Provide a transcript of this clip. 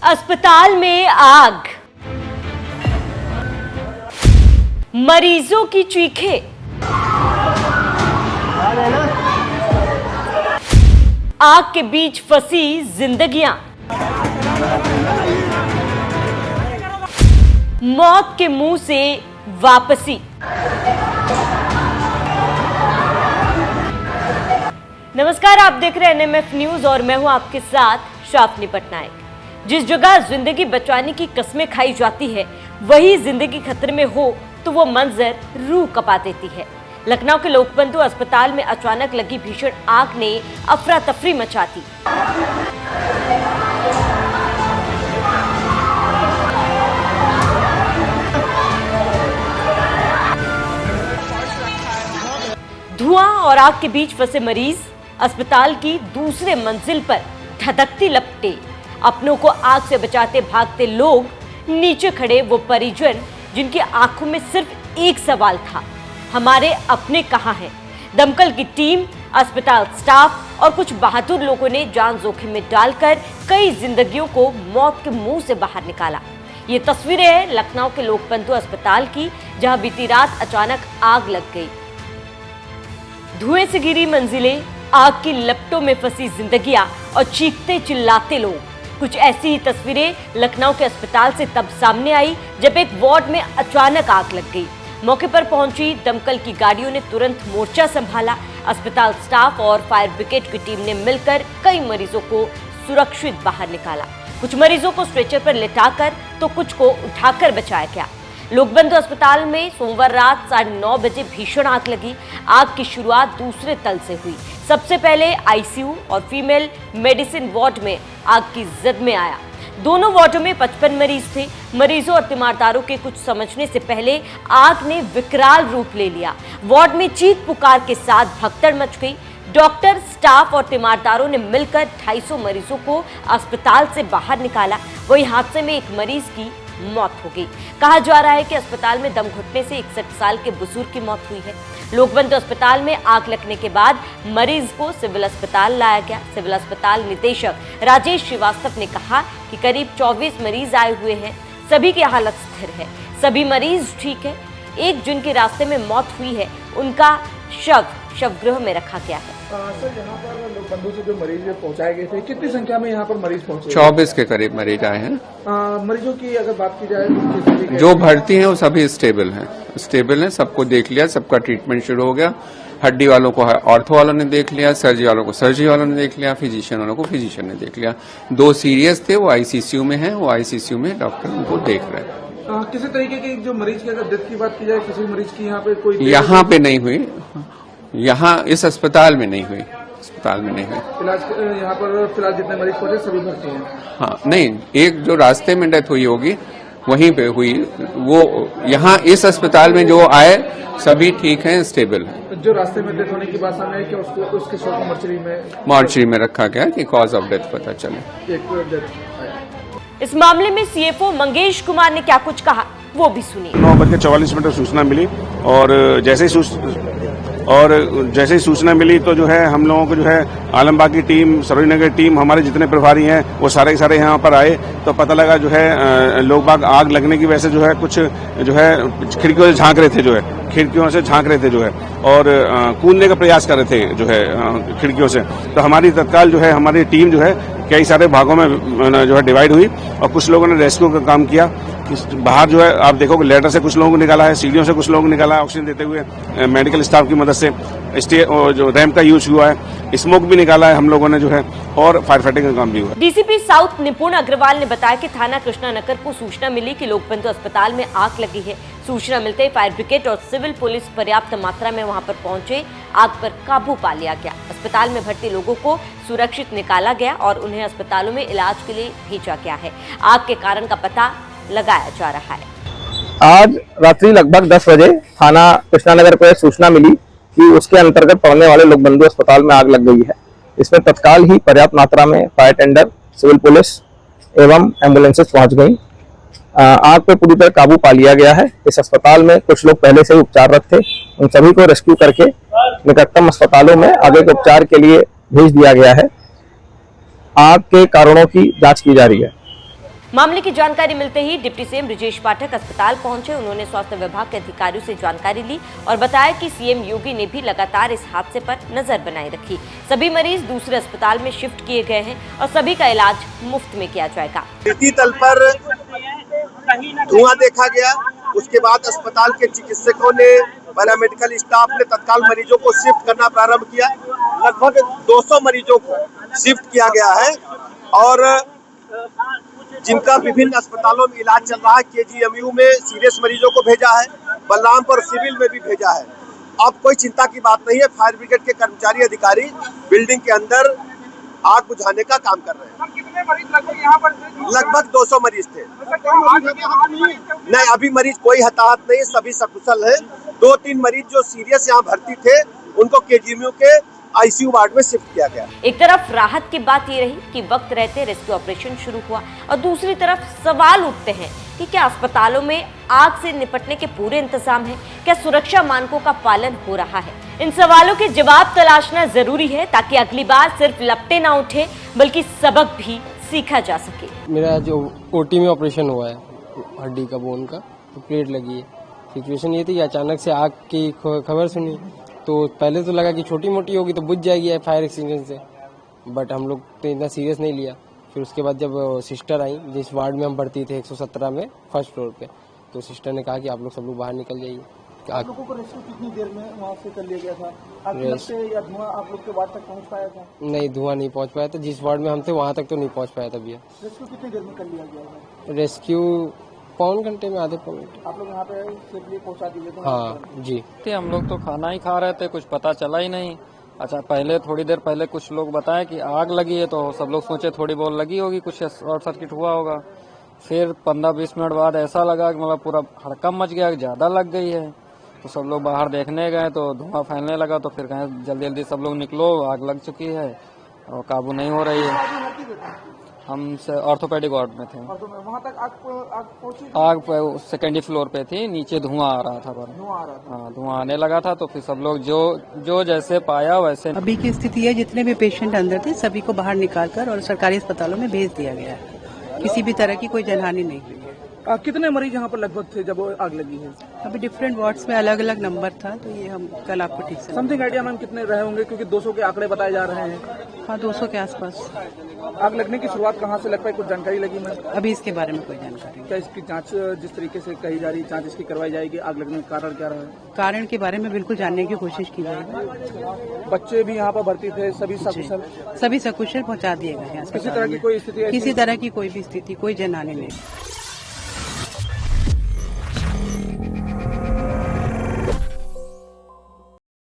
अस्पताल में आग, मरीजों की चीखें, आग के बीच फंसी जिंदगियां, मौत के मुंह से वापसी। नमस्कार, आप देख रहे हैं एनएमएफ न्यूज और मैं हूं आपके साथ शाफनी पटनायक। जिस जगह जिंदगी बचाने की कस्में खाई जाती है, वही जिंदगी खतरे में हो तो वो मंजर रूह कपा देती है। लखनऊ के लोकबंधु अस्पताल में अचानक लगी भीषण आग ने अफरा तफरी मचा दी। धुआं और आग के बीच फंसे मरीज अस्पताल की दूसरे मंजिल पर धधकती लपटे। अपनों को आग से बचाते भागते लोग, नीचे खड़े वो परिजन जिनकी आंखों में सिर्फ एक सवाल था, हमारे अपने कहां हैं। दमकल की टीम, अस्पताल स्टाफ और कुछ बहादुर लोगों ने जान जोखिम में डालकर कई जिंदगियों को मौत के मुंह से बाहर निकाला। ये तस्वीरें हैं लखनऊ के लोकबंधु अस्पताल की, जहां बीती रात अचानक आग लग गई। धुएं से घिरी मंजिलें, आग की लपटों में फंसी जिंदगियां और चीखते चिल्लाते लोग। कुछ ऐसी ही तस्वीरें लखनऊ के अस्पताल से तब सामने आई जब एक वार्ड में अचानक आग लग गई। मौके पर पहुंची दमकल की गाड़ियों ने तुरंत मोर्चा संभाला। अस्पताल स्टाफ और फायर ब्रिगेड की टीम ने मिलकर कई मरीजों को सुरक्षित बाहर निकाला। कुछ मरीजों को स्ट्रेचर पर लिटाकर तो कुछ को उठाकर बचाया गया। लोकबंधु अस्पताल में सोमवार रात 9:30 बजे भीषण आग लगी। आग की शुरुआत दूसरे तल से हुई। सबसे पहले आईसीयू और फीमेल मेडिसिन वार्ड में आग की जद में आया। दोनों वार्डों में 55 मरीज थे। मरीजों और तीमारदारों के कुछ समझने से पहले आग ने विकराल रूप ले लिया। वार्ड में चीख पुकार के साथ भगदड़ मच गई। डॉक्टर, स्टाफ और तीमारदारों ने मिलकर 250 मरीजों को अस्पताल से बाहर निकाला। वही हादसे में एक मरीज की मौत हो गई। कहा जा रहा है कि अस्पताल में दम घुटने से 61 साल के बुजुर्ग की मौत हुई है। लोकबंधु अस्पताल में आग लगने के बाद मरीज को सिविल अस्पताल लाया गया। सिविल अस्पताल निदेशक राजेश श्रीवास्तव ने कहा कि करीब 24 मरीज आए हुए हैं, सभी की हालत स्थिर है, सभी मरीज ठीक है। एक जिनके रास्ते में मौत हुई है, उनका शवगृह में रखा गया है। सर, यहाँ पर लोकबंधु से जो मरीज पहुंचाए गए थे, कितनी संख्या में यहाँ पर मरीज पहुंचे? 24 के करीब मरीज आए हैं। मरीजों की अगर बात की जाए तो जो भर्ती हैं वो सभी स्टेबल हैं, सबको देख लिया, सबका ट्रीटमेंट शुरू हो गया। हड्डी वालों को ऑर्थो वालों ने देख लिया, सर्जरी वालों को सर्जरी वालों ने देख लिया, फिजिशियन वालों को फिजिशियन ने देख लिया। 2 सीरियस थे, वो आईसीयू में हैं, वो आईसीयू में डॉक्टर उनको देख रहे हैं। किसी तरीके की जो मरीज की अगर डेथ की बात की जाए, किसी मरीज की यहाँ पे कोई यहाँ पे नहीं हुई, यहाँ इस अस्पताल में नहीं हुई, अस्पताल में नहीं हुई। इलाज यहाँ पर फिलहाल जितने मरीज पहुंचे सभी भर्ती हैं। हाँ, नहीं, एक जो रास्ते में डेथ हुई होगी वहीं पे हुई, वो यहाँ इस अस्पताल में जो आए सभी ठीक हैं, स्टेबल हैं। जो रास्ते में डेथ होने की बात सामने आई, क्या उसको उसके शव को मॉर्चरी में रखा गया कि कॉज ऑफ डेथ पता चले। एक डेथ। इस मामले में सीएफओ मंगेश कुमार ने क्या कुछ कहा, वो भी सुनिए। 9:44 सूचना मिली और जैसे ही सूचना मिली तो जो है हम लोगों को जो है आलमबाग की टीम, सरोजनी नगर टीम, हमारे जितने प्रभारी हैं वो सारे के सारे यहाँ पर आए। तो पता लगा जो है लोग आग लगने की वजह से जो है कुछ जो है खिड़कियों से झांक रहे थे, जो है और कूदने का प्रयास कर रहे थे जो है खिड़कियों से। तो हमारी तत्काल जो है हमारी टीम जो है कई सारे भागों में जो है डिवाइड हुई और कुछ लोगों ने रेस्क्यू का काम किया। बाहर जो है आप देखोगे लेटर से कुछ लोगों को निकाला है, सीढ़ियों से कुछ लोगों को निकाला है, ऑक्सीजन देते हुए मेडिकल स्टाफ की मदद से जो रैंप का यूज हुआ है, स्मोक भी निकाला है हम लोगों ने जो है, और फायर फाइटिंग का काम भी हुआ। डीसीपी साउथ निपुण अग्रवाल ने बताया कि थाना कृष्णा नगर को सूचना मिली कि लोकबंधु अस्पताल में आग लगी है। सूचना मिलते ही फायर ब्रिगेड और सिविल पुलिस पर्याप्त मात्रा में वहां पर पहुंचे। आग पर काबू पा लिया गया। अस्पताल में भर्ती लोगों को सुरक्षित निकाला गया और उन्हें अस्पतालों में इलाज के लिए भेजा गया है। आग के कारण का पता लगाया जा रहा है। आज रात्रि लगभग 10 बजे थाना कृष्णा नगर को सूचना मिली कि उसके अंतर्गत पड़ने वाले लोकबंधु अस्पताल में आग लग गई है। इसमें तत्काल ही पर्याप्त मात्रा में फायर टेंडर, सिविल पुलिस एवं एम्बुलेंसेस पहुंच गई। आग पे पूरी तरह काबू पा लिया गया है। इस अस्पताल में कुछ लोग पहले से ही उपचाररत थे, उन सभी को रेस्क्यू करके निकटतम अस्पतालों में आगे के उपचार के लिए भेज दिया गया है। आग के कारणों की जांच की जा रही है। मामले की जानकारी मिलते ही डिप्टी सीएम ब्रिजेश पाठक अस्पताल पहुंचे। उन्होंने स्वास्थ्य विभाग के अधिकारियों से जानकारी ली और बताया कि सीएम योगी ने भी लगातार इस हादसे पर नजर बनाए रखी। सभी मरीज दूसरे अस्पताल में शिफ्ट किए गए हैं और सभी का इलाज मुफ्त में किया जाएगा। गिरती तल पर धुआं देखा गया। उसके बाद अस्पताल के चिकित्सकों ने, पैरामेडिकल स्टाफ ने तत्काल मरीजों को शिफ्ट करना प्रारंभ किया। लगभग 200 मरीजों को शिफ्ट किया गया है और जिनका विभिन्न अस्पतालों में इलाज चल रहा है। केजीएमयू में सीरियस मरीजों को भेजा है, बलरामपुर सिविल में भी भेजा है। अब कोई चिंता की बात नहीं है। फायर ब्रिगेड के कर्मचारी अधिकारी बिल्डिंग के अंदर आग बुझाने का काम कर रहे हैं। कितने मरीज लगभग यहाँ पर थे? लगभग 200 मरीज थे। नहीं, अभी मरीज कोई हताहत नहीं, सभी सकुशल है। 2-3 मरीज जो सीरियस यहाँ भर्ती थे उनको केजीएमयू के आईसीयू वार्ड में शिफ्ट किया गया। एक तरफ राहत की बात ये रही कि वक्त रहते रेस्क्यू ऑपरेशन शुरू हुआ और दूसरी तरफ सवाल उठते हैं कि क्या अस्पतालों में आग से निपटने के पूरे इंतजाम हैं? क्या सुरक्षा मानकों का पालन हो रहा है? इन सवालों के जवाब तलाशना जरूरी है ताकि अगली बार सिर्फ लपटे ना उठे बल्कि सबक भी सीखा जा सके। मेरा जो ओटी में ऑपरेशन हुआ है हड्डी का, बोन का, तो प्लेट लगी है। सिचुएशन ये थी कि अचानक से आग की खबर सुनी तो पहले तो लगा कि छोटी मोटी होगी तो बुझ जाएगी फायर एक्सीडेंट से, बट हम लोग तो इतना सीरियस नहीं लिया। फिर उसके बाद जब सिस्टर आई, जिस वार्ड में हम भर्ती थे 117 में फर्स्ट फ्लोर पे, तो सिस्टर ने कहा कि आप लोग सब लोग बाहर निकल जाइए। आप लोगों को रेस्क्यू कितनी देर में वहाँ से कर लिया गया था? या धुआं आप लोग के वार्ड तक पहुँच पाया था? नहीं, धुआं नहीं पहुँच पाया था। जिस वार्ड में हम थे वहाँ तक तो नहीं पहुँच पाया था भैया। रेस्क्यू कितनी देर में कर लिया गया? रेस्क्यू पौन घंटे में, आधे पौन घंटे। आप लोग यहाँ पे सेफली पहुँचा दिए थे? हाँ जी। हम लोग तो खाना ही खा रहे थे, कुछ पता चला ही नहीं। अच्छा, पहले थोड़ी देर पहले कुछ लोग बताए कि आग लगी है, तो सब लोग सोचे थोड़ी बहुत लगी होगी, कुछ शॉर्ट सर्किट हुआ होगा। फिर 15-20 मिनट बाद ऐसा लगा कि मतलब पूरा हड़कम मच गया, ज्यादा लग गई है। तो सब लोग बाहर देखने गए तो धुआं फैलने लगा, तो फिर कहें जल्दी जल्दी सब लोग निकलो, आग लग चुकी है और काबू नहीं हो रही है। हम ऑर्थोपेडिक वार्ड में थे। वहाँ तक आग पहुँची? आग सेकेंडरी फ्लोर पे थी, नीचे धुआं आ रहा था। हाँ, धुआं आने लगा था, तो फिर सब लोग जो जैसे पाया वैसे। अभी की स्थिति है, जितने भी पेशेंट अंदर थे सभी को बाहर निकालकर और सरकारी अस्पतालों में भेज दिया गया है। किसी भी तरह की कोई जनहानि नहीं हुई है। कितने मरीज यहाँ पर लगभग थे जब आग लगी है? अभी डिफरेंट वार्ड्स में अलग अलग नंबर था, तो ये हम कल आपको ठीक से समथिंग आइडिया मैम कितने रहे होंगे, क्योंकि 200 के आंकड़े बताए जा रहे हैं। हाँ, 200 के आसपास। आग लगने की शुरुआत कहाँ से लग पाई, कुछ जानकारी लगी मैम? अभी इसके बारे में कोई जानकारी नहीं। क्या इसकी जांच जिस तरीके से कही जा रही है, जांच इसकी करवाई जाएगी? आग लगने का कारण क्या रहा है? कारण के बारे में बिल्कुल जानने की कोशिश की जाएगी। बच्चे भी यहाँ पर भर्ती थे, सभी सकुशल? सभी सकुशल पहुँचा दिए गए हैं। किसी तरह की कोई स्थिति? किसी तरह की कोई भी स्थिति, कोई जनहानि नहीं।